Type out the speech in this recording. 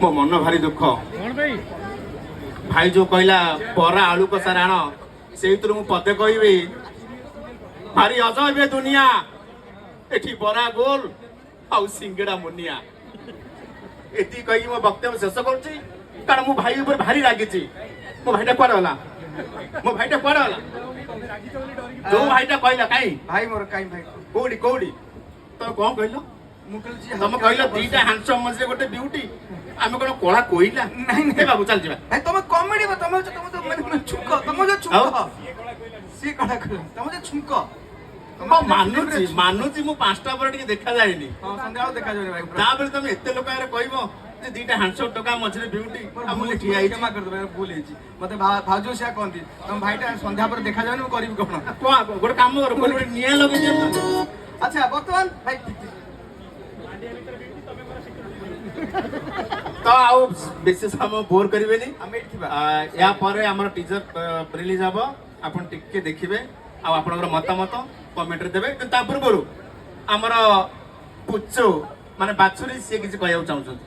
मो मन भारी दुख भाई जो कहला बरा आलू कषा राण से पदे कहबी भारी अजब ए दुनिया एठी बरा गोल आउ सिंगड़ा मुनिया एति कही मो वक्तव्य शेष करुच्ची कारण मो भाई ऊपर भारी रागी मो भाईटा कुआडे गला मो भाईटा कुआडे गला जो भाईटा कहला काई भाई मोर काई भाई कोडी कोडी तो कौन कहलो तुम कहलो दीटा हैंडसम मझे गोटे ब्यूटी आमे कोन कोला कोइला नहीं नहीं बाबू चल जिबा भाई तुम कॉमेडी में तुम तो मैंने छुको तुम जो छुको सी कड़ा कर तुम जो छुको मानुची मु 5टा पर टिके देखा जायनी हां संध्या देखा जाय भाई ता बेले तुम एते लोक आरे कहबो जे दीटा हैंडसम टका मझे ब्यूटी हम ठिया आई क्षमा कर दो मैं भूल हेची मते भाजो से कोनती तुम भाईटा संध्या पर देखा जाय न करिब कोन गोटे काम कर गोटे निया लगे दे अच्छा वर्तमान भाई तो आओ विशेष हम बोर करेनि या पर आमर टीजर रिलीज हम आपन टिके देखिबे आ आपनकर मतामत कमेंट रे देबे ता पूर्व आमर पुच्चो माने बाछुरी से किछ कहया चाहउछन